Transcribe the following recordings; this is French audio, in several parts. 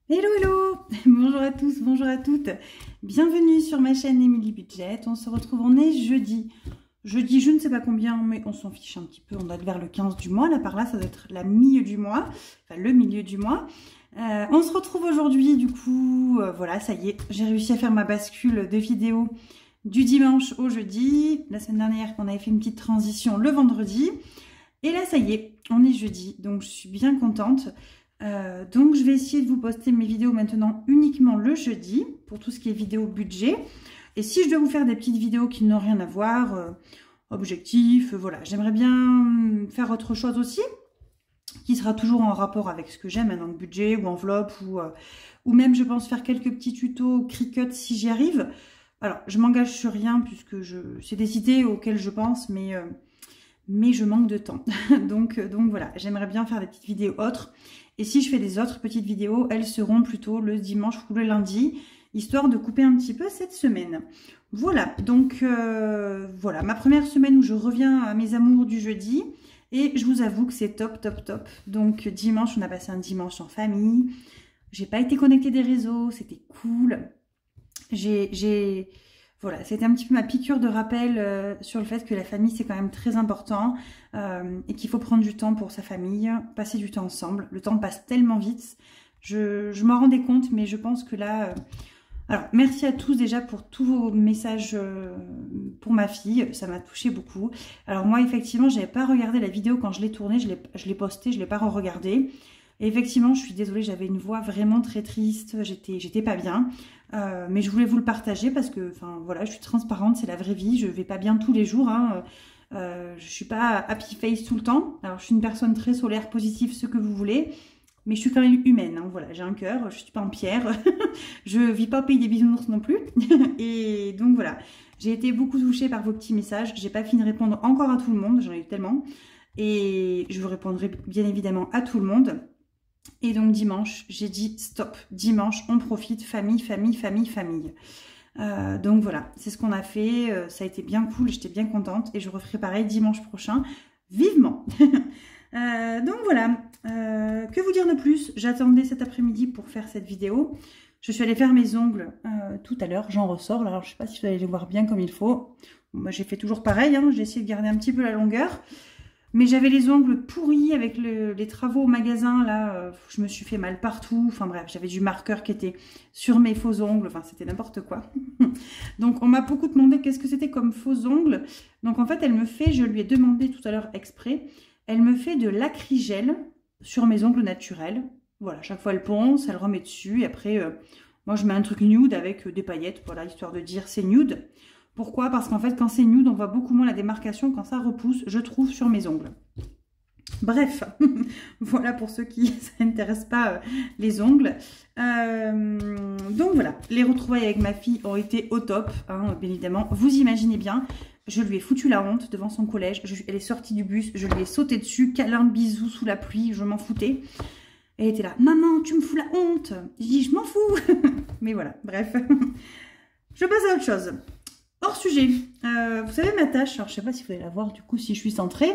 Hello, hello. Bonjour à tous, bonjour à toutes. Bienvenue sur ma chaîne Emily Budget. On se retrouve, on est jeudi. Jeudi, je ne sais pas combien, mais on s'en fiche un petit peu. On doit être vers le 15 du mois. Là, par là, ça doit être la milieu du mois. Enfin, le milieu du mois. On se retrouve aujourd'hui, du coup, voilà, ça y est. J'ai réussi à faire ma bascule de vidéo du dimanche au jeudi. La semaine dernière, on avait fait une petite transition le vendredi. Et là, ça y est, on est jeudi. Donc, je suis bien contente. Donc je vais essayer de vous poster mes vidéos maintenant uniquement le jeudi pour tout ce qui est vidéo budget. Et si je dois vous faire des petites vidéos qui n'ont rien à voir, objectifs, voilà, j'aimerais bien faire autre chose aussi, qui sera toujours en rapport avec ce que j'aime, donc budget ou enveloppe, ou même je pense faire quelques petits tutos Cricut si j'y arrive. Alors je m'engage sur rien puisque c'est des idées auxquelles je pense, mais je manque de temps. donc voilà, j'aimerais bien faire des petites vidéos autres. Et si je fais des autres petites vidéos, elles seront plutôt le dimanche ou le lundi, histoire de couper un petit peu cette semaine. Voilà, donc voilà, ma première semaine où je reviens à mes amours du jeudi. Et je vous avoue que c'est top, top, top. Donc dimanche, on a passé un dimanche en famille. J'ai pas été connectée des réseaux, c'était cool. Voilà, c'était un petit peu ma piqûre de rappel sur le fait que la famille, c'est quand même très important et qu'il faut prendre du temps pour sa famille, passer du temps ensemble. Le temps passe tellement vite. Je m'en rendais compte, mais je pense que là... Alors, merci à tous déjà pour tous vos messages pour ma fille. Ça m'a touché beaucoup. Alors moi, effectivement, je n'avais pas regardé la vidéo quand je l'ai tournée. Je l'ai postée, je ne l'ai pas re-regardée. Et effectivement, je suis désolée, j'avais une voix vraiment très triste. J'étais pas bien. Mais je voulais vous le partager parce que, enfin voilà, je suis transparente, c'est la vraie vie, je vais pas bien tous les jours, hein. Je suis pas happy face tout le temps. Alors je suis une personne très solaire, positive, ce que vous voulez, mais je suis quand même humaine, hein, voilà, j'ai un cœur, je suis pas en pierre, je vis pas au pays des bisounours non plus, et donc voilà, j'ai été beaucoup touchée par vos petits messages, j'ai pas fini de répondre encore à tout le monde, j'en ai eu tellement, et je vous répondrai bien évidemment à tout le monde. Et donc dimanche, j'ai dit stop. Dimanche, on profite, famille, famille, famille, famille. Donc voilà, c'est ce qu'on a fait. Ça a été bien cool, j'étais bien contente. Et je referai pareil dimanche prochain, vivement. Donc voilà, que vous dire de plus? J'attendais cet après-midi pour faire cette vidéo. Je suis allée faire mes ongles tout à l'heure, j'en ressors. Alors je ne sais pas si vous allez les voir bien comme il faut. Bon, moi j'ai fait toujours pareil, hein. J'ai essayé de garder un petit peu la longueur. Mais j'avais les ongles pourris avec les travaux au magasin, là, je me suis fait mal partout. Enfin bref, j'avais du marqueur qui était sur mes faux ongles, enfin c'était n'importe quoi. Donc on m'a beaucoup demandé qu'est-ce que c'était comme faux ongles. Donc en fait, elle me fait, je lui ai demandé tout à l'heure exprès, elle me fait de l'acrygel sur mes ongles naturels. Voilà, chaque fois elle ponce, elle remet dessus, et après, moi je mets un truc nude avec des paillettes, voilà, histoire de dire c'est nude. Pourquoi? Parce qu'en fait, quand c'est nude, on voit beaucoup moins la démarcation quand ça repousse, je trouve, sur mes ongles. Bref, voilà pour ceux qui ne s'intéressent pas les ongles. Donc voilà, les retrouvailles avec ma fille ont été au top, hein, bien évidemment. Vous imaginez bien, je lui ai foutu la honte devant son collège. Elle est sortie du bus, je lui ai sauté dessus, câlin, bisous sous la pluie, je m'en foutais. Elle était là, maman, tu me fous la honte. Je dis, je m'en fous. Mais voilà, bref. Je passe à autre chose. Hors sujet, vous savez ma tâche, alors je sais pas si vous allez la voir du coup si je suis centrée.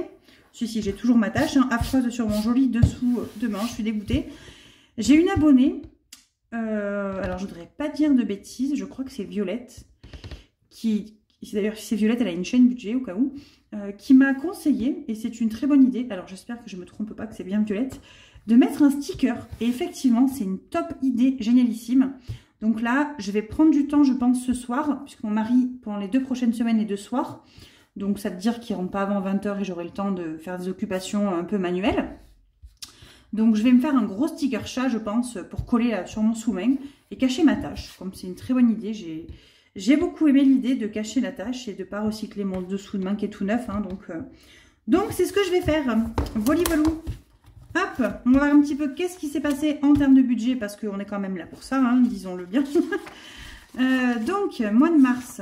Si, j'ai toujours ma tâche, hein, affreuse sur mon joli dessous de manche, je suis dégoûtée. J'ai une abonnée, alors je voudrais pas dire de bêtises, je crois que c'est Violette, d'ailleurs si c'est Violette, elle a une chaîne budget au cas où, qui m'a conseillé, et c'est une très bonne idée, alors j'espère que je me trompe pas, que c'est bien Violette, de mettre un sticker. Et effectivement, c'est une top idée génialissime. Donc là, je vais prendre du temps, je pense, ce soir, puisque mon mari, pendant les 2 prochaines semaines, est de soir. Donc ça veut dire qu'il ne rentre pas avant 20 h et j'aurai le temps de faire des occupations un peu manuelles. Donc je vais me faire un gros sticker chat, je pense, pour coller là, sur mon sous-main et cacher ma tâche. Comme c'est une très bonne idée, j'ai beaucoup aimé l'idée de cacher la tâche et de ne pas recycler mon dessous de main qui est tout neuf. Hein, donc c'est ce que je vais faire. Voli-volou. Hop, on va voir un petit peu qu'est-ce qui s'est passé en termes de budget, parce qu'on est quand même là pour ça, hein, disons-le bien. Donc, mois de mars.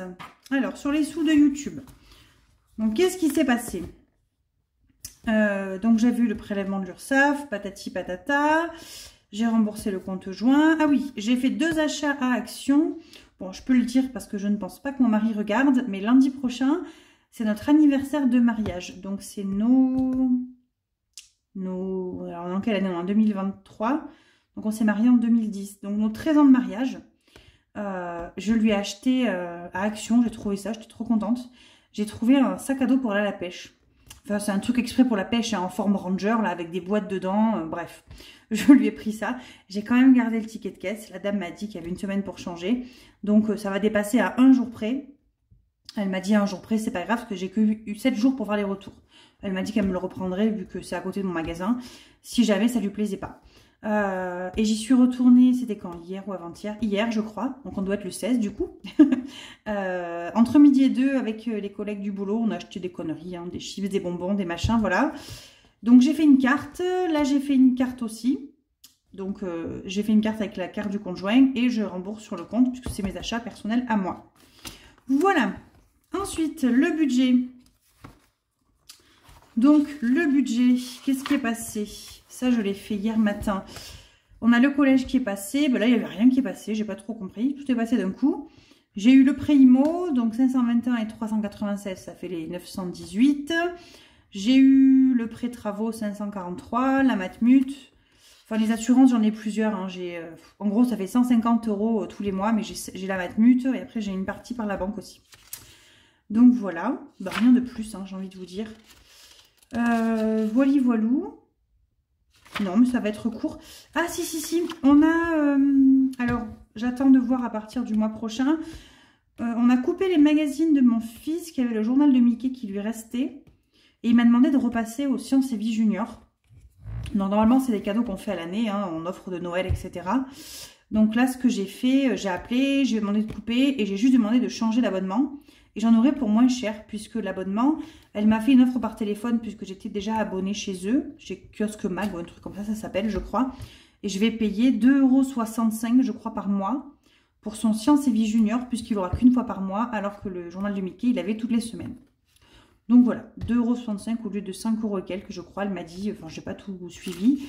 Alors, sur les sous de YouTube. Donc, qu'est-ce qui s'est passé? Donc, j'ai vu le prélèvement de l'URSSAF, patati patata. J'ai remboursé le compte joint. Ah oui, j'ai fait 2 achats à Action. Bon, je peux le dire parce que je ne pense pas que mon mari regarde, mais lundi prochain, c'est notre anniversaire de mariage. Donc, c'est alors dans quelle année? En 2023. Donc on s'est mariés en 2010. Donc nos 13 ans de mariage, je lui ai acheté à Action, j'ai trouvé ça, j'étais trop contente. J'ai trouvé un sac à dos pour aller à la pêche. Enfin, c'est un truc exprès pour la pêche, hein, en forme ranger, là, avec des boîtes dedans, bref. Je lui ai pris ça. J'ai quand même gardé le ticket de caisse. La dame m'a dit qu'il y avait une semaine pour changer. Donc ça va dépasser à 1 jour près. Elle m'a dit à 1 jour près, c'est pas grave, parce que j'ai que eu 7 jours pour faire les retours. Elle m'a dit qu'elle me le reprendrait, vu que c'est à côté de mon magasin, si jamais ça lui plaisait pas. Et j'y suis retournée, c'était quand? Hier ou avant-hier? Hier, je crois. Donc on doit être le 16 du coup. Entre midi et 2, avec les collègues du boulot, on a acheté des conneries, hein, des chips, des bonbons, des machins, voilà. Donc j'ai fait une carte. Là, j'ai fait une carte aussi. Donc j'ai fait une carte avec la carte du conjoint et je rembourse sur le compte puisque c'est mes achats personnels à moi. Voilà. Ensuite, le budget. Donc le budget, qu'est-ce qui est passé? Ça, je l'ai fait hier matin. On a le collège qui est passé. Ben là, il n'y avait rien qui est passé. J'ai pas trop compris. Tout est passé d'un coup. J'ai eu le prêt IMO. Donc 521 et 396, ça fait les 918. J'ai eu le prêt travaux 543. La Matmut. Enfin, les assurances, j'en ai plusieurs. Hein. En gros, ça fait 150 € tous les mois. Mais j'ai la Matmut. Et après, j'ai une partie par la banque aussi. Donc voilà. Ben, rien de plus, hein, j'ai envie de vous dire. Voilou. Non, mais ça va être court. Ah, si. On a... alors, j'attends de voir à partir du mois prochain. On a coupé les magazines de mon fils qui avait le journal de Mickey qui lui restait. Et il m'a demandé de repasser au Sciences et Vie Junior. Donc, normalement, c'est des cadeaux qu'on fait à l'année. Hein, on offre de Noël, etc. Donc là, ce que j'ai fait, j'ai appelé, j'ai demandé de couper et j'ai juste demandé de changer d'abonnement. Et j'en aurai pour moins cher puisque l'abonnement, elle m'a fait une offre par téléphone puisque j'étais déjà abonnée chez eux, chez Kiosque Mag ou un truc comme ça s'appelle, je crois. Et je vais payer 2,65 €, je crois, par mois pour son Sciences et Vie Junior puisqu'il aura qu'une fois par mois alors que le journal de Mickey, il avait toutes les semaines. Donc voilà, 2,65 € au lieu de 5 € et quelques, je crois, elle m'a dit, enfin, j'ai pas tout suivi.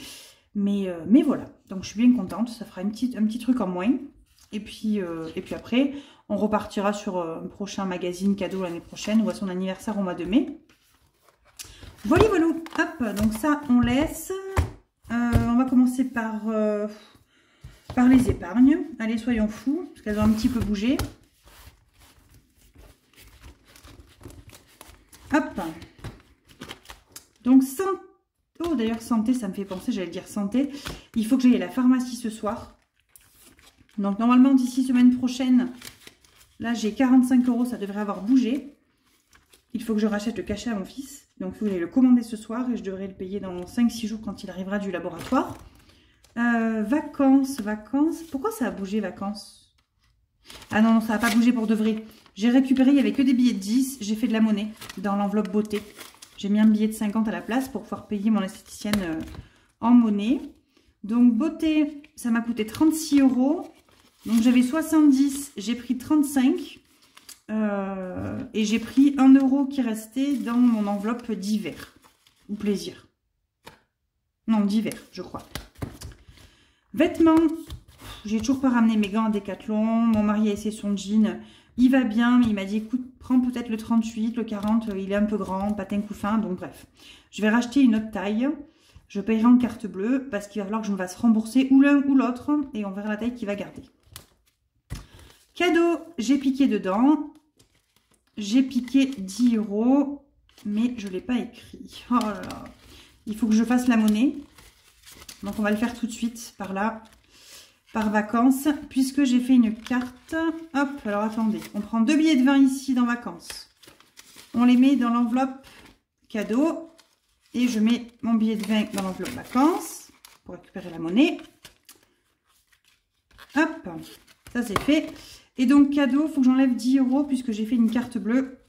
Mais voilà, donc je suis bien contente, ça fera un petit truc en moins. Et puis après, on repartira sur un prochain magazine cadeau l'année prochaine ou à son anniversaire au mois de mai. Voilà, hop, donc ça, on laisse. On va commencer par les épargnes. Allez, soyons fous, parce qu'elles ont un petit peu bougé. Hop. Donc, oh, d'ailleurs, santé, ça me fait penser, j'allais dire santé. Il faut que j'aille à la pharmacie ce soir. Donc, normalement, d'ici semaine prochaine, là, j'ai 45 €, ça devrait avoir bougé. Il faut que je rachète le cachet à mon fils. Donc, il faut que j'aille le commander ce soir et je devrais le payer dans 5-6 jours quand il arrivera du laboratoire. Vacances. Pourquoi ça a bougé, vacances? Ah non, ça n'a pas bougé pour de vrai. J'ai récupéré, il n'y avait que des billets de 10. J'ai fait de la monnaie dans l'enveloppe beauté. J'ai mis un billet de 50 à la place pour pouvoir payer mon esthéticienne en monnaie. Donc, beauté, ça m'a coûté 36 €. Donc, j'avais 70, j'ai pris 35. Et j'ai pris 1 € qui restait dans mon enveloppe d'hiver. Ou plaisir. Non, d'hiver, je crois. Vêtements. J'ai toujours pas ramené mes gants à Decathlon. Mon mari a essayé son jean. Il va bien, mais il m'a dit, écoute, prends peut-être le 38, le 40, il est un peu grand, patin couffin, donc bref. Je vais racheter une autre taille. Je paierai en carte bleue parce qu'il va falloir que je me fasse rembourser ou l'un ou l'autre et on verra la taille qu'il va garder. Cadeau, j'ai piqué dedans. J'ai piqué 10 €, mais je ne l'ai pas écrit. Oh là là. Il faut que je fasse la monnaie. Donc, on va le faire tout de suite par là, par vacances, puisque j'ai fait une carte. Hop, alors attendez. On prend 2 billets de 20 ici dans vacances. On les met dans l'enveloppe cadeau. Et je mets mon billet de 20 dans l'enveloppe vacances pour récupérer la monnaie. Hop, ça c'est fait. Et donc, cadeau, il faut que j'enlève 10 € puisque j'ai fait une carte bleue.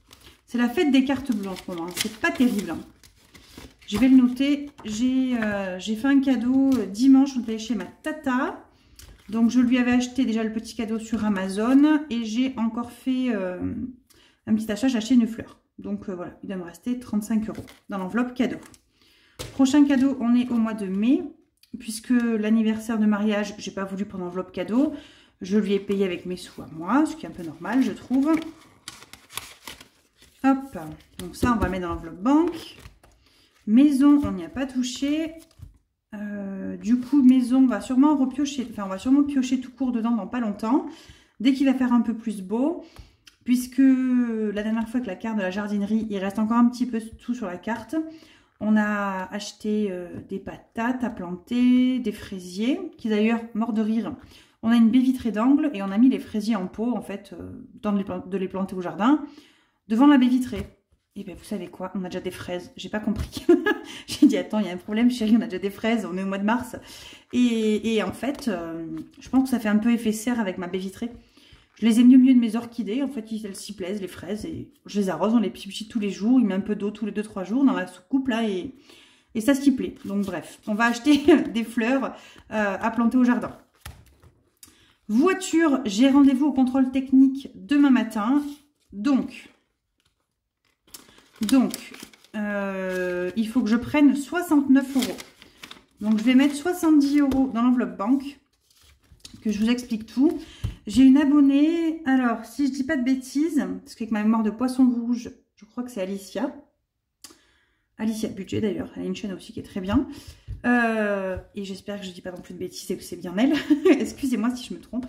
C'est la fête des cartes bleues en ce moment. C'est pas terrible. Hein. Je vais le noter. J'ai fait un cadeau dimanche. On est allé chez ma tata. Donc, je lui avais acheté déjà le petit cadeau sur Amazon. Et j'ai encore fait un petit achat. J'ai acheté une fleur. Donc, voilà. Il doit me rester 35 € dans l'enveloppe cadeau. Prochain cadeau, on est au mois de mai. Puisque l'anniversaire de mariage, j'ai pas voulu prendre l'enveloppe cadeau. Je lui ai payé avec mes sous à moi, ce qui est un peu normal, je trouve. Hop, donc ça, on va mettre dans l'enveloppe banque. Maison, on n'y a pas touché. Du coup, maison, on va sûrement repiocher, enfin, on va sûrement piocher tout court dedans dans pas longtemps. Dès qu'il va faire un peu plus beau, puisque la dernière fois que la carte de la jardinerie, il reste encore un petit peu tout sur la carte. On a acheté des patates à planter, des fraisiers, qui d'ailleurs, mort de rire, on a une baie vitrée d'angle et on a mis les fraisiers en pot, en fait, de les planter au jardin, devant la baie vitrée. Et bien, vous savez quoi? On a déjà des fraises. J'ai pas compris. J'ai dit, attends, il y a un problème, chérie, on a déjà des fraises, on est au mois de mars. Et en fait, je pense que ça fait un peu effet serre avec ma baie vitrée. Je les ai mis au milieu de mes orchidées. En fait, elles s'y plaisent, les fraises. Et je les arrose, on les piche tous les jours. Il met un peu d'eau tous les 2-3 jours dans la soucoupe, là. Et ça s'y plaît. Donc, bref, on va acheter des fleurs à planter au jardin. Voiture, j'ai rendez-vous au contrôle technique demain matin. Donc, il faut que je prenne 69 €. Donc, je vais mettre 70 € dans l'enveloppe banque, que je vous explique tout. J'ai une abonnée, alors, si je dis pas de bêtises, parce qu'avec ma mémoire de poisson rouge, je crois que c'est Alicia. Alicia Budget, d'ailleurs. Elle a une chaîne aussi qui est très bien. Et j'espère que je dis pas non plus de bêtises et que c'est bien elle. Excusez-moi si je me trompe.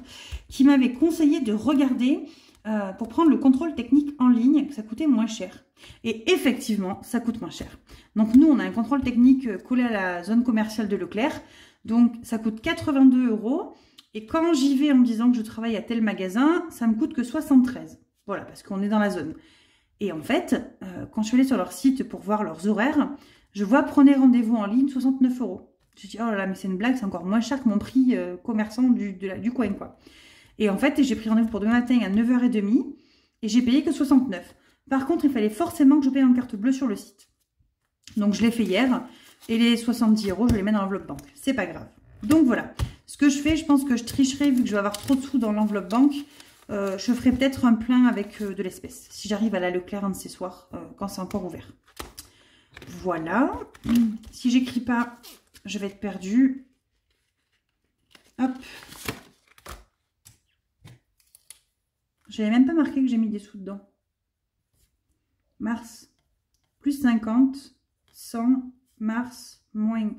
Qui m'avait conseillé de regarder pour prendre le contrôle technique en ligne, que ça coûtait moins cher. Et effectivement, ça coûte moins cher. Donc nous, on a un contrôle technique collé à la zone commerciale de Leclerc. Donc ça coûte 82 €. Et quand j'y vais en me disant que je travaille à tel magasin, ça me coûte que 73. Voilà, parce qu'on est dans la zone. Et en fait, quand je suis allée sur leur site pour voir leurs horaires, je vois prenez rendez-vous en ligne 69 €. Je dis, oh là là, mais c'est une blague, c'est encore moins cher que mon prix commerçant du coin, quoi. Et en fait, j'ai pris rendez-vous pour demain matin à 9h30 et j'ai payé que 69. Par contre, il fallait forcément que je paye en carte bleue sur le site. Donc, je l'ai fait hier. Et les 70 €, je les mets dans l'enveloppe banque. C'est pas grave. Donc, voilà. Ce que je fais, je pense que je tricherai vu que je vais avoir trop de sous dans l'enveloppe banque. Je ferai peut-être un plein avec de l'espèce. Si j'arrive à la Leclerc un de ces soirs, quand c'est encore ouvert. Voilà. Si j'écris pas, je vais être perdue. Hop. J'avais même pas marqué que j'ai mis des sous dedans. Mars, plus 50, 100, mars, moins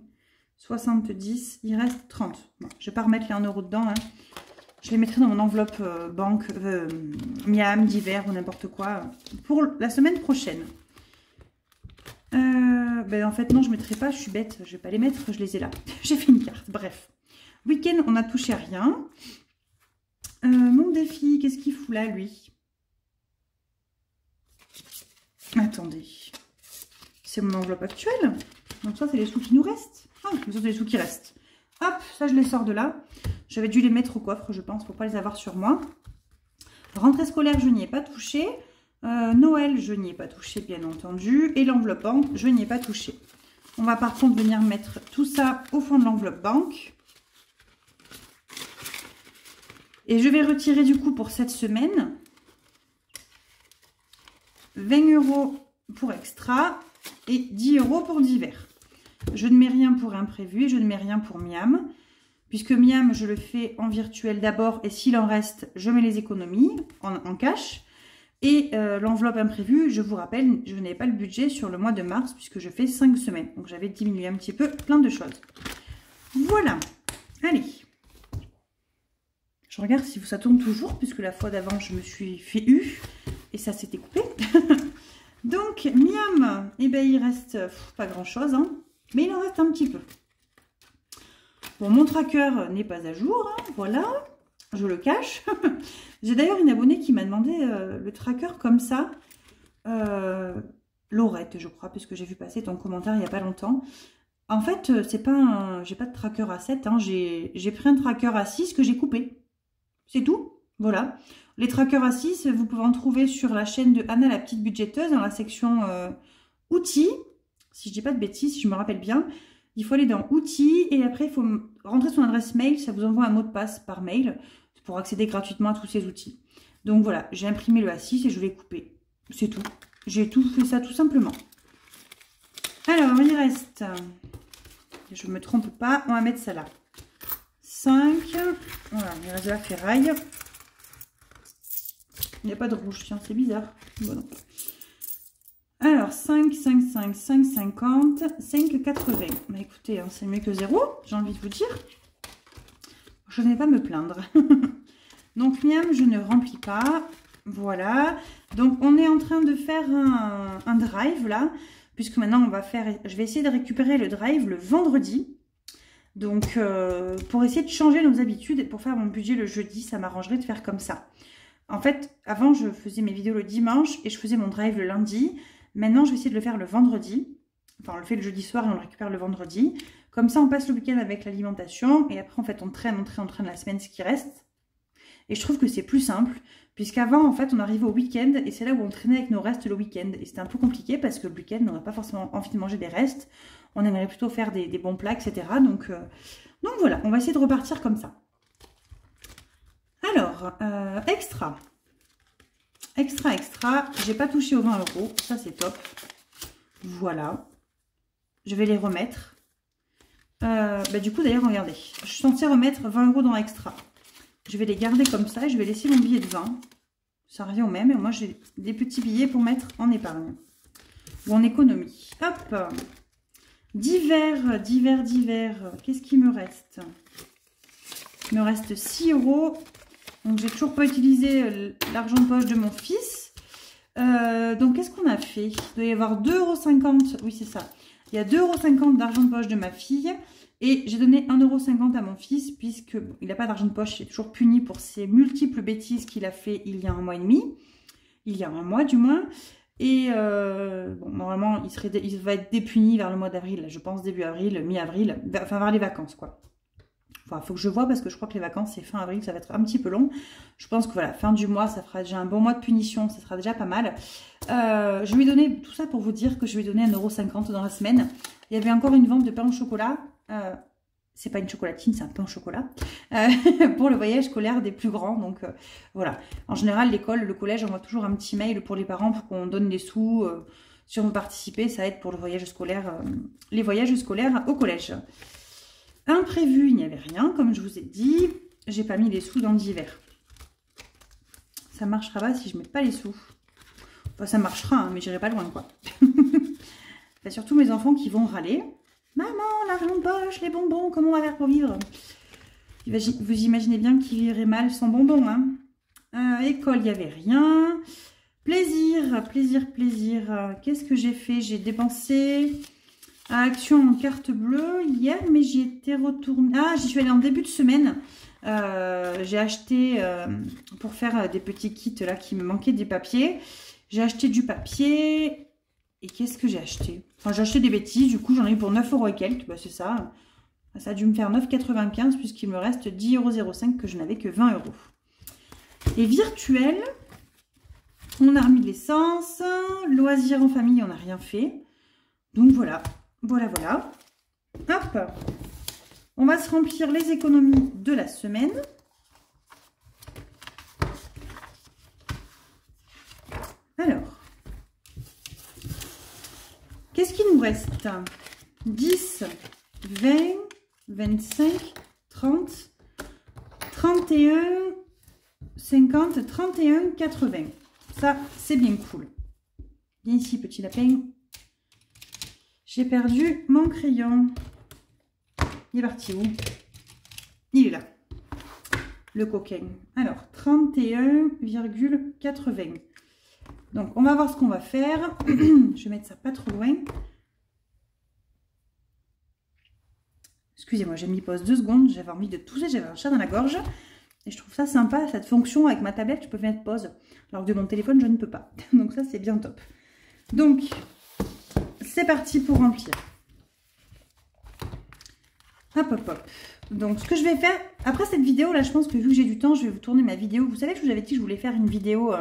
70, il reste 30. Bon, je vais pas remettre les 1 € dedans. Hein. Je les mettrai dans mon enveloppe banque, Miam, d'hiver ou n'importe quoi, pour la semaine prochaine. Ben en fait, non, je ne mettrai pas, je suis bête, je vais pas les mettre, je les ai là. J'ai fait une carte, bref. Week-end, on n'a touché à rien. Mon défi, qu'est-ce qu'il fout là, lui? Attendez. C'est mon enveloppe actuelle. Donc ça, c'est les sous qui nous restent. Ah, mais ça, c'est les sous qui restent. Hop, ça, je les sors de là. J'avais dû les mettre au coffre, je pense, pour ne pas les avoir sur moi. Rentrée scolaire, je n'y ai pas touché. Noël, je n'y ai pas touché, bien entendu. Et l'enveloppe banque, je n'y ai pas touché. On va par contre venir mettre tout ça au fond de l'enveloppe banque. Et je vais retirer du coup pour cette semaine 20 € pour extra et 10 € pour d'hiver. Je ne mets rien pour imprévu et je ne mets rien pour Miam. Puisque Miam, je le fais en virtuel d'abord et s'il en reste, je mets les économies en cash. Et l'enveloppe imprévue, je vous rappelle, je n'avais pas le budget sur le mois de mars puisque je fais 5 semaines. Donc j'avais diminué un petit peu plein de choses. Voilà. Allez. Je regarde si ça tourne toujours puisque la fois d'avant, je me suis fait U et ça s'était coupé. Donc, Miam, eh ben, il reste pas grand-chose, hein, mais il en reste un petit peu. Bon, mon tracker n'est pas à jour, hein, voilà. Je le cache. J'ai d'ailleurs une abonnée qui m'a demandé le tracker comme ça. Laurette, je crois, puisque j'ai vu passer ton commentaire il n'y a pas longtemps. En fait, c'est pas j'ai pas de tracker à 7. Hein, j'ai pris un tracker à 6 que j'ai coupé. C'est tout. Voilà. Les trackers à 6, vous pouvez en trouver sur la chaîne de Anna la petite budgéteuse dans la section outils. Si je dis pas de bêtises, si je me rappelle bien. Il faut aller dans outils et après il faut rentrer son adresse mail. Ça vous envoie un mot de passe par mail pour accéder gratuitement à tous ces outils. Donc voilà, j'ai imprimé le A6 et je l'ai coupé. C'est tout. J'ai tout fait ça tout simplement. Alors, il reste, je ne me trompe pas, on va mettre ça là. 5. Voilà, il reste de la ferraille. Il n'y a pas de rouge, tiens, c'est bizarre. Bon, Alors, 5, 5, 5, 5, 50, 5, 80. Bah écoutez, hein, c'est mieux que 0, j'ai envie de vous dire. Je n'ai pas à me plaindre. Donc, miam, je ne remplis pas. Voilà. Donc, on est en train de faire un drive, là. Puisque maintenant, on va faire... Je vais essayer de récupérer le drive le vendredi. Donc, pour essayer de changer nos habitudes et pour faire mon budget le jeudi, ça m'arrangerait de faire comme ça. En fait, avant, je faisais mes vidéos le dimanche et je faisais mon drive le lundi. Maintenant, je vais essayer de le faire le vendredi. Enfin, on le fait le jeudi soir et on le récupère le vendredi. Comme ça, on passe le week-end avec l'alimentation. Et après, en fait, on traîne la semaine ce qui reste. Et je trouve que c'est plus simple. Puisqu'avant, en fait, on arrivait au week-end. Et c'est là où on traînait avec nos restes le week-end. Et c'était un peu compliqué parce que le week-end, on n'a pas forcément envie de manger des restes. On aimerait plutôt faire des bons plats, etc. Donc voilà, on va essayer de repartir comme ça. Alors, extra. Extra. J'ai pas touché aux 20 €. Ça, c'est top. Voilà. Je vais les remettre. Du coup, d'ailleurs, regardez. Je suis censée remettre 20 € dans extra. Je vais les garder comme ça et je vais laisser mon billet de 20. Ça revient au même. Et moi, j'ai des petits billets pour mettre en épargne. Ou en économie. Hop. Divers. Qu'est-ce qu'il me reste? Il me reste 6 €. Donc, j'ai toujours pas utilisé l'argent de poche de mon fils. Donc, qu'est-ce qu'on a fait? Il doit y avoir 2,50 €. Oui, c'est ça. Il y a 2,50 € d'argent de poche de ma fille. Et j'ai donné 1,50 € à mon fils, puisqu'il n'a pas d'argent de poche. Il est toujours puni pour ses multiples bêtises qu'il a fait il y a 1 mois et demi. Il y a 1 mois, du moins. Et bon, normalement, il va être dépuni vers le mois d'avril. Je pense début avril, mi-avril. Enfin, vers les vacances, quoi. Enfin, il faut que je vois parce que je crois que les vacances, c'est fin avril, ça va être un petit peu long. Je pense que voilà, fin du mois, ça fera déjà un bon mois de punition, ça sera déjà pas mal. Je lui ai donné, tout ça pour vous dire que je lui ai donné 1,50 € dans la semaine. Il y avait encore une vente de pain au chocolat. C'est pas une chocolatine, c'est un pain au chocolat. Pour le voyage scolaire des plus grands. Donc voilà. En général, l'école, le collège envoie toujours un petit mail pour les parents pour qu'on donne des sous. Si on veut participer, ça aide pour le voyage scolaire, les voyages scolaires au collège. Imprévu, il n'y avait rien, comme je vous ai dit. J'ai pas mis les sous dans divers. Ça marchera pas si je mets pas les sous. Enfin, ça marchera, hein, mais j'irai pas loin, quoi. Il y a surtout mes enfants qui vont râler. Maman, l'argent de poche, les bonbons, comment on va faire pour vivre? Vous imaginez bien qu'ils vivraient mal sans bonbons, hein. École, il n'y avait rien. Plaisir. Qu'est-ce que j'ai fait? J'ai dépensé... à Action en carte bleue hier, mais j'y étais retournée. Ah, j'y suis allée en début de semaine. J'ai acheté, pour faire des petits kits là qui me manquaient des papiers, j'ai acheté du papier. Et qu'est-ce que j'ai acheté? Enfin, j'ai acheté des bêtises, du coup j'en ai eu pour 9 € et quelques. Bah, c'est ça. Ça a dû me faire 9,95 € puisqu'il me reste 10,05 € que je n'avais que 20 €. Et virtuel, on a remis de l'essence. Loisirs en famille, on n'a rien fait. Donc voilà. Voilà. Hop. On va se remplir les économies de la semaine. Alors. Qu'est-ce qu'il nous reste? 10, 20, 25, 30, 31, 50, 31, 80. Ça, c'est bien cool. Viens ici, petit lapin. J'ai perdu mon crayon. Il est parti où? Il est là. Le coquin. Alors, 31,80. Donc, on va voir ce qu'on va faire. Je vais mettre ça pas trop loin. Excusez-moi, j'ai mis pause 2 secondes. J'avais envie de tousser, j'avais un chat dans la gorge. Et je trouve ça sympa, cette fonction avec ma tablette, je peux mettre pause. Alors que de mon téléphone, je ne peux pas. Donc ça, c'est bien top. Donc... c'est parti pour remplir. Hop. Donc, ce que je vais faire, après cette vidéo, là, je pense que vu que j'ai du temps, je vais vous tourner ma vidéo. Vous savez que je vous avais dit que je voulais faire une vidéo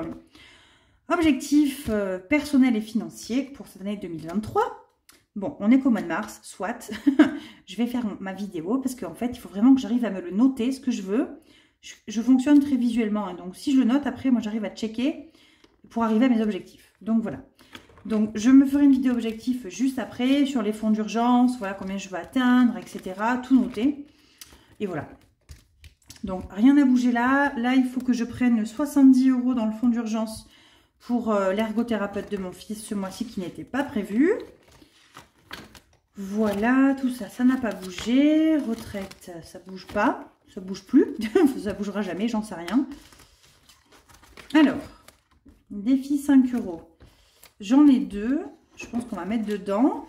objectif personnel et financier pour cette année 2023. Bon, on est qu'au mois de mars, soit. Je vais faire ma vidéo parce qu'en fait, il faut vraiment que j'arrive à me le noter, ce que je veux. Je fonctionne très visuellement. Hein, donc, si je le note, après, moi, j'arrive à checker pour arriver à mes objectifs. Donc, voilà. Donc, je me ferai une vidéo objectif juste après sur les fonds d'urgence, voilà combien je veux atteindre, etc. Tout noter. Et voilà. Donc, rien à bouger là. Là, il faut que je prenne 70 € dans le fonds d'urgence pour l'ergothérapeute de mon fils ce mois-ci qui n'était pas prévu. Voilà, tout ça, ça n'a pas bougé. Retraite, ça bouge pas. Ça bouge plus. Ça bougera jamais, j'en sais rien. Alors, défi 5 €. J'en ai 2. Je pense qu'on va mettre dedans.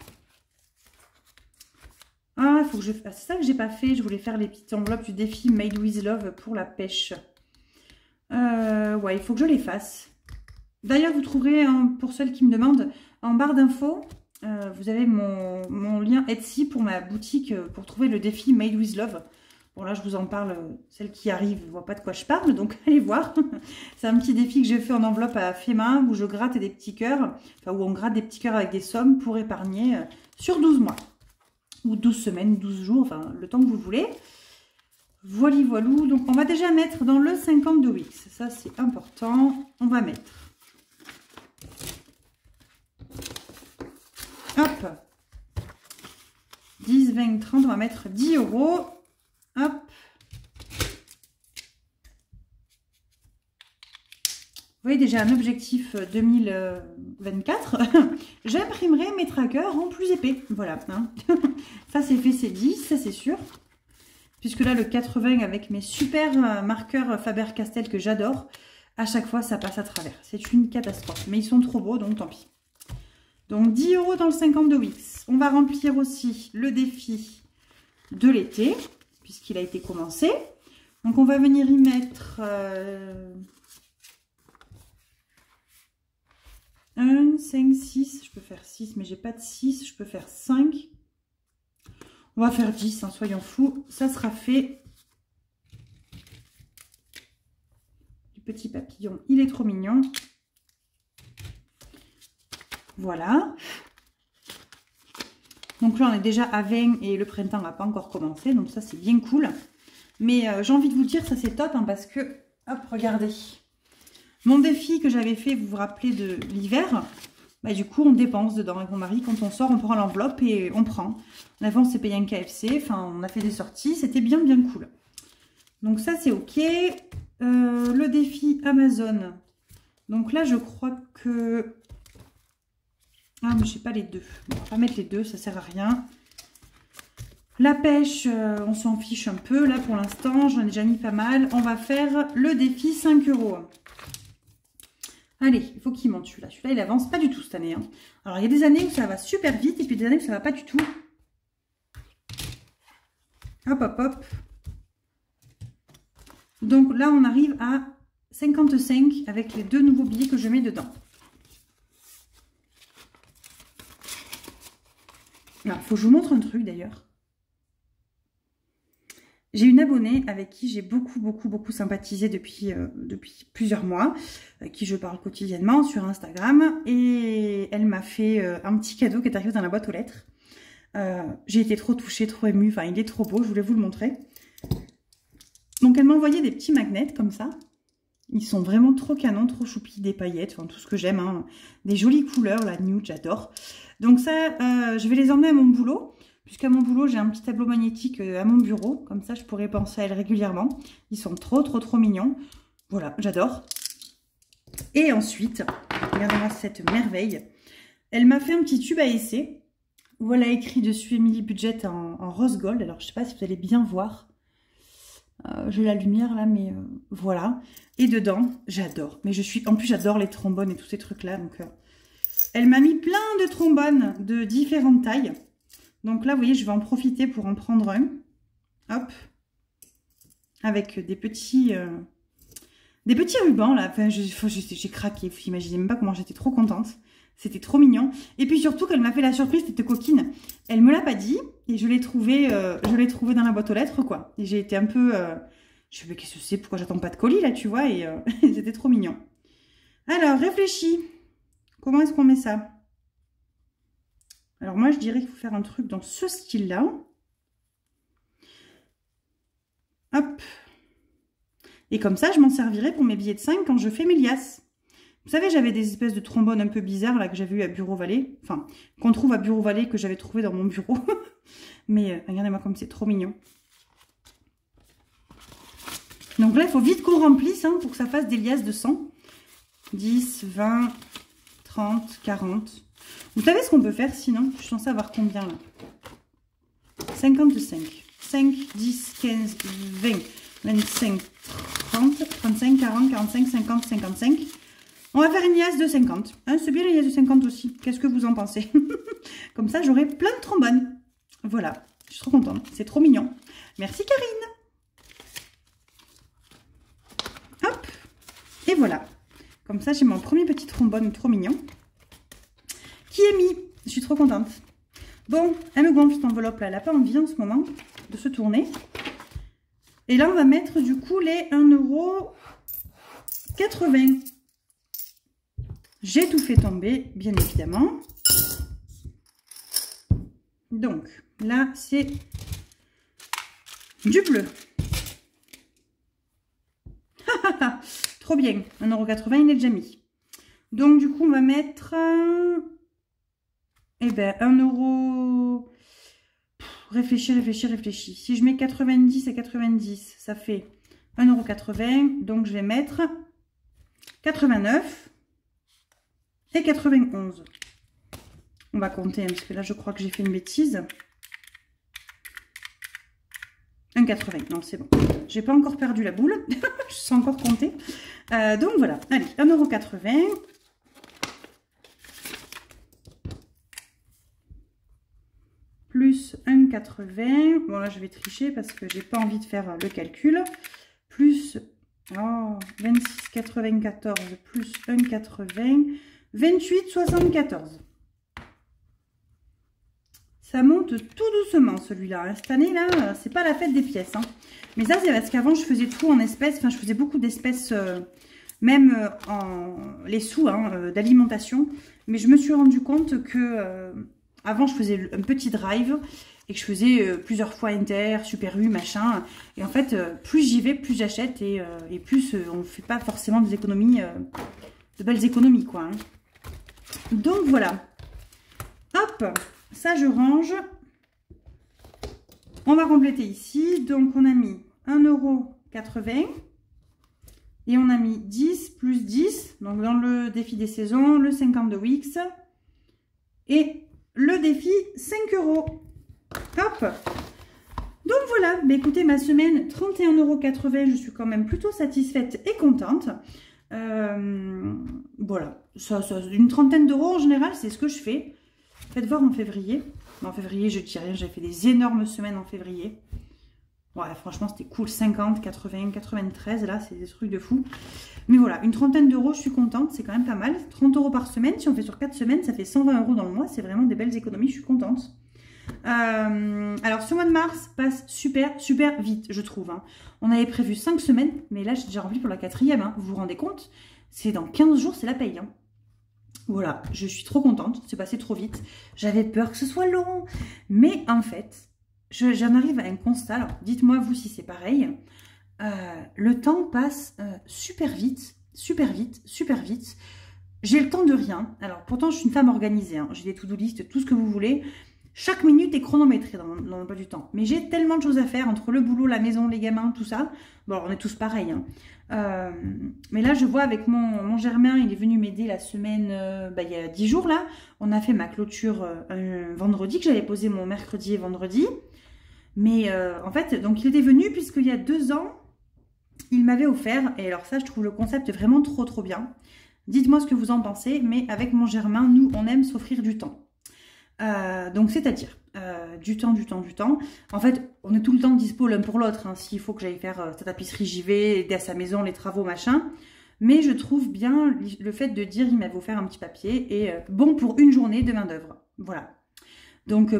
Ah, il faut que je fasse. C'est ça que j'ai pas fait. Je voulais faire les petites enveloppes du défi Made with Love pour la pêche. Ouais, il faut que je les fasse. D'ailleurs, vous trouverez, pour celles qui me demandent, en barre d'infos, vous avez mon lien Etsy pour ma boutique pour trouver le défi Made with Love. Bon, là, je vous en parle, celle qui arrive ne voit pas de quoi je parle, donc allez voir. C'est un petit défi que j'ai fait en enveloppe à fait main, où je gratte des petits cœurs, enfin, où on gratte des petits cœurs avec des sommes pour épargner sur 12 mois. Ou 12 semaines, 12 jours, enfin, le temps que vous voulez. Voilà, voilou. Donc, on va déjà mettre dans le 50 de Wix. Ça, c'est important. On va mettre. Hop. 10, 20, 30. On va mettre 10 €. Hop. Vous voyez déjà un objectif 2024. J'imprimerai mes trackers en plus épais. Voilà. Hein. Ça, c'est fait, c'est 10, ça, c'est sûr. Puisque là, le 80 avec mes super marqueurs Faber-Castell que j'adore, à chaque fois, ça passe à travers. C'est une catastrophe. Mais ils sont trop beaux, donc tant pis. Donc, 10 € dans le 50 de Wix. On va remplir aussi le défi de l'été, puisqu'il a été commencé. Donc, on va venir y mettre 1, 5, 6. Je peux faire 6, mais j'ai pas de 6. Je peux faire 5. On va faire 10, hein, soyons fous. Ça sera fait. Du petit papillon, il est trop mignon. Voilà. Donc là, on est déjà à 20 et le printemps n'a pas encore commencé. Donc ça, c'est bien cool. Mais j'ai envie de vous dire, ça c'est top hein, parce que, hop, regardez. Mon défi que j'avais fait, vous vous rappelez de l'hiver, bah, du coup, on dépense dedans avec mon mari. Quand on sort, on prend l'enveloppe et on prend. En avant, on s'est payé un KFC. Enfin, on a fait des sorties. C'était bien, bien cool. Donc ça, c'est OK. Le défi Amazon. Donc là, je crois que... Ah, mais je sais pas les deux. Bon, on va pas mettre les deux, ça sert à rien. La pêche, on s'en fiche un peu. Là, pour l'instant, j'en ai déjà mis pas mal. On va faire le défi 5 €. Allez, il faut qu'il monte celui-là. Celui-là, il avance pas du tout cette année. Hein. Alors, il y a des années où ça va super vite et puis des années où ça va pas du tout. Hop, hop, hop. Donc là, on arrive à 55 avec les 2 nouveaux billets que je mets dedans. Alors, il faut que je vous montre un truc d'ailleurs. J'ai une abonnée avec qui j'ai beaucoup sympathisé depuis plusieurs mois, avec qui je parle quotidiennement sur Instagram. Et elle m'a fait un petit cadeau qui est arrivé dans la boîte aux lettres. J'ai été trop touchée, trop émue. Enfin, il est trop beau, je voulais vous le montrer. Donc, elle m'a envoyé des petits magnets comme ça. Ils sont vraiment trop canons, trop choupis, des paillettes, enfin tout ce que j'aime. Hein. Des jolies couleurs, la nude, j'adore. Donc ça, je vais les emmener à mon boulot. Puisqu'à mon boulot, j'ai un petit tableau magnétique à mon bureau. Comme ça, je pourrais penser à elles régulièrement. Ils sont trop mignons. Voilà, j'adore. Et ensuite, regardez-moi cette merveille. Elle m'a fait un petit tube à essai. Voilà écrit dessus Emily Budget en rose gold. Alors, je ne sais pas si vous allez bien voir. J'ai la lumière là, mais voilà. Et dedans, j'adore. Mais en plus, j'adore les trombones et tous ces trucs-là. Donc, elle m'a mis plein de trombones de différentes tailles. Donc là, vous voyez, je vais en profiter pour en prendre un. Hop. Avec des petits rubans là. Enfin, j'ai craqué. Vous imaginez même pas comment j'étais trop contente. C'était trop mignon. Et puis surtout, qu'elle m'a fait la surprise, cette coquine. Elle me l'a pas dit. Et je l'ai trouvé dans la boîte aux lettres, quoi. Et j'ai été un peu... je sais pas qu'est-ce que c'est, pourquoi j'attends pas de colis, là, tu vois. Et c'était trop mignon. Alors, réfléchis. Comment est-ce qu'on met ça? Alors, moi, je dirais qu'il faut faire un truc dans ce style-là. Hop. Et comme ça, je m'en servirai pour mes billets de 5 quand je fais mes liasses. Vous savez, j'avais des espèces de trombones un peu bizarres là que j'avais eu à Bureau Vallée. Enfin, qu'on trouve à Bureau Vallée, que j'avais trouvé dans mon bureau. Mais regardez-moi comme c'est trop mignon. Donc là, il faut vite qu'on remplisse hein, pour que ça fasse des liasses de 100. 10, 20, 30, 40. Vous savez ce qu'on peut faire sinon? Je suis censée avoir combien là? 55. 5, 10, 15, 20, 25, 30, 35, 40, 45, 50, 55. On va faire une liasse de 50. Hein, c'est bien la liasse de 50 aussi. Qu'est-ce que vous en pensez? Comme ça, j'aurai plein de trombones. Voilà, je suis trop contente. C'est trop mignon. Merci Karine. Hop. Et voilà. Comme ça, j'ai mon premier petit trombone trop mignon qui est mis. Je suis trop contente. Bon, elle me gonfle cette enveloppe là. Elle n'a pas envie en ce moment de se tourner. Et là, on va mettre du coup les 1,80 €. J'ai tout fait tomber, bien évidemment. Donc, là, c'est du bleu. Trop bien. 1,80 €, il est déjà mis. Donc, du coup, on va mettre... eh ben, 1 €... Réfléchis, réfléchis, réfléchis. Si je mets 90 et 90, ça fait 1,80 €. Donc, je vais mettre 89 et 91. On va compter, hein, parce que là, je crois que j'ai fait une bêtise. 1,80. Non, c'est bon. J'ai pas encore perdu la boule. Je sais encore compter. Donc, voilà. Allez, 1,80 €. Plus 1,80. Bon, là, je vais tricher parce que j'ai pas envie de faire le calcul. Plus 26,94 plus 1,80. 28,74. Ça monte tout doucement celui-là. Hein. Cette année, là, c'est pas la fête des pièces. Hein. Mais ça, c'est parce qu'avant, je faisais tout en espèces. Enfin, je faisais beaucoup d'espèces, même en les sous d'alimentation. Mais je me suis rendu compte que avant, je faisais un petit drive et que je faisais plusieurs fois Inter, Super U, machin. Et en fait, plus j'y vais, plus j'achète et plus on ne fait pas forcément des économies, de belles économies, quoi. Hein. Donc, voilà. Hop, ça, je range. On va compléter ici. Donc, on a mis 1,80 € et on a mis 10 plus 10. Donc, dans le défi des saisons, le 50 de Wix et le défi 5 €. Hop. Donc, voilà. Bah, écoutez, ma semaine, 31,80 €. Je suis quand même plutôt satisfaite et contente. Voilà, ça, une trentaine d'euros en général, c'est ce que je fais. Faites voir en février. En février, je dis rien, j'ai fait des énormes semaines en février. Ouais, franchement, c'était cool. 50, 80, 93, là, c'est des trucs de fou. Mais voilà, une trentaine d'euros, je suis contente, c'est quand même pas mal. 30 € par semaine, si on fait sur 4 semaines, ça fait 120 € dans le mois. C'est vraiment des belles économies, je suis contente. Alors, ce mois de mars passe super, super vite, je trouve. Hein. On avait prévu 5 semaines, mais là, j'ai déjà rempli pour la 4e. Hein. Vous vous rendez compte? C'est dans 15 jours, c'est la paye. Hein. Voilà, je suis trop contente. C'est passé trop vite. J'avais peur que ce soit long. Mais en fait, j'en arrive à un constat. Alors, dites-moi, vous, si c'est pareil. Le temps passe super vite, super vite, super vite. J'ai le temps de rien. Alors, pourtant, je suis une femme organisée. Hein. J'ai des to-do list, tout ce que vous voulez. Chaque minute est chronométrée dans l'emploi du temps. Mais j'ai tellement de choses à faire entre le boulot, la maison, les gamins, tout ça. Bon, on est tous pareils. Hein. Mais là, je vois avec mon Germain, il est venu m'aider la semaine, il y a 10 jours là. On a fait ma clôture un vendredi, que j'avais posé mon mercredi et vendredi. Mais en fait, donc il était venu puisqu'il y a 2 ans, il m'avait offert. Et alors ça, je trouve le concept vraiment trop trop bien. Dites-moi ce que vous en pensez. Mais avec mon Germain, nous, on aime s'offrir du temps. Donc c'est-à-dire du temps. En fait, on est tout le temps dispo l'un pour l'autre. Hein. S'il faut que j'aille faire sa tapisserie, j'y vais, aider à sa maison, les travaux, machin. Mais je trouve bien le fait de dire, il m'avait offert un petit papier et bon pour une journée de main d'œuvre. Voilà. Donc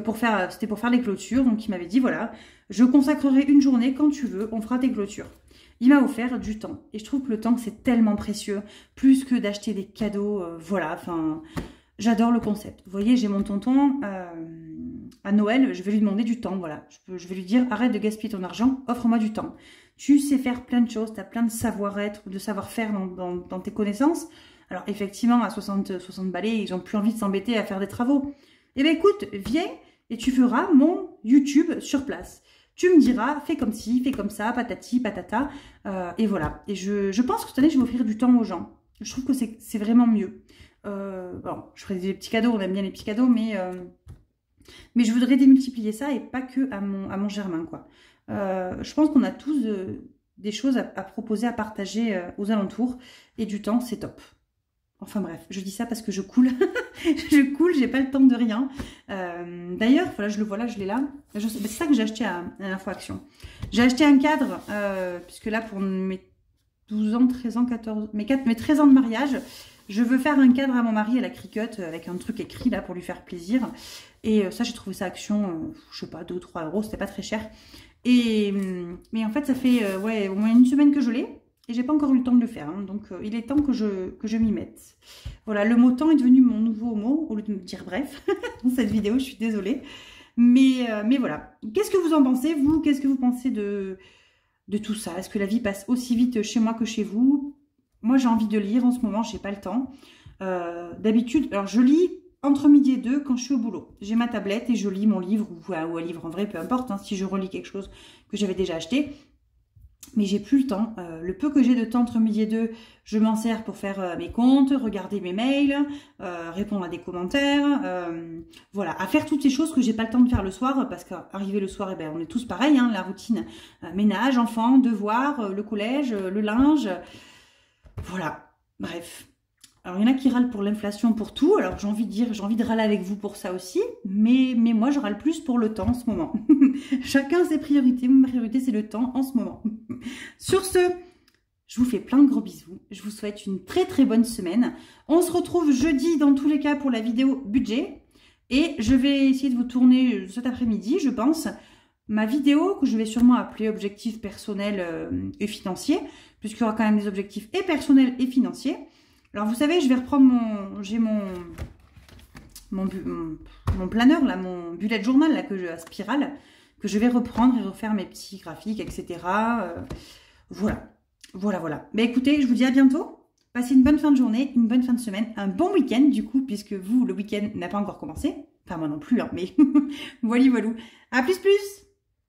c'était pour faire les clôtures. Donc il m'avait dit, voilà, je consacrerai une journée quand tu veux, on fera tes clôtures. Il m'a offert du temps. Et je trouve que le temps, c'est tellement précieux. Plus que d'acheter des cadeaux, voilà, enfin... J'adore le concept. Vous voyez, j'ai mon tonton, à Noël, je vais lui demander du temps, voilà. Je vais lui dire, arrête de gaspiller ton argent, offre-moi du temps. Tu sais faire plein de choses, tu as plein de savoir-être, de savoir-faire dans tes connaissances. Alors, effectivement, à 60 balais, ils n'ont plus envie de s'embêter à faire des travaux. Eh bien, écoute, viens et tu feras mon YouTube sur place. Tu me diras, fais comme ci, fais comme ça, patati, patata, et voilà. Et je pense que cette année, je vais offrir du temps aux gens. Je trouve que c'est vraiment mieux. Bon, je ferai des petits cadeaux, on aime bien les petits cadeaux, mais je voudrais démultiplier ça et pas que à mon Germain, quoi. Je pense qu'on a tous des choses à proposer, à partager aux alentours, et du temps, c'est top. Enfin bref, je dis ça parce que je coule. Je coule, j'ai pas le temps de rien. D'ailleurs, voilà, je le vois là, je l'ai là. C'est ça que j'ai acheté à Info Action. J'ai acheté un cadre, puisque là, pour mes 12 ans, 13 ans, 14... Mes 13 ans de mariage, je veux faire un cadre à mon mari à la Cricut, avec un truc écrit là, pour lui faire plaisir. Et ça, j'ai trouvé ça Action, je sais pas, 2 ou 3 euros, c'était pas très cher. Mais en fait, ça fait ouais, au moins une semaine que je l'ai. Et j'ai pas encore eu le temps de le faire, hein, donc il est temps que je m'y mette. Voilà, le mot temps est devenu mon nouveau mot, au lieu de me dire bref, dans cette vidéo, je suis désolée. Mais voilà, qu'est-ce que vous en pensez, vous? Qu'est-ce que vous pensez de tout ça? Est-ce que la vie passe aussi vite chez moi que chez vous? Moi, j'ai envie de lire en ce moment, j'ai pas le temps. D'habitude, alors je lis entre midi et 2 quand je suis au boulot. J'ai ma tablette et je lis mon livre, ou un livre en vrai, peu importe, hein, si je relis quelque chose que j'avais déjà acheté. Mais j'ai plus le temps. Le peu que j'ai de temps entre midi et 2, je m'en sers pour faire mes comptes, regarder mes mails, répondre à des commentaires, voilà, à faire toutes ces choses que j'ai pas le temps de faire le soir, parce qu'arrivé le soir, eh ben, on est tous pareils, hein, la routine, ménage, enfants, devoirs, le collège, le linge, voilà, bref. Alors, il y en a qui râlent pour l'inflation, pour tout. Alors, j'ai envie de dire, j'ai envie de râler avec vous pour ça aussi. Mais moi, je râle plus pour le temps en ce moment. Chacun ses priorités. Ma priorité, c'est le temps en ce moment. Sur ce, je vous fais plein de gros bisous. Je vous souhaite une très très bonne semaine. On se retrouve jeudi dans tous les cas pour la vidéo budget. Et je vais essayer de vous tourner cet après-midi, je pense, ma vidéo que je vais sûrement appeler objectifs personnels et financiers, puisqu'il y aura quand même des objectifs et personnels et financiers. Alors, vous savez, je vais reprendre j'ai mon planeur, là, mon bullet journal, là, à spirale, que je vais reprendre et refaire mes petits graphiques, etc. Voilà. Mais écoutez, je vous dis à bientôt. Passez une bonne fin de journée, une bonne fin de semaine, un bon week-end, du coup, puisque vous, le week-end n'a pas encore commencé. Enfin, moi non plus, hein, mais voilà. À plus.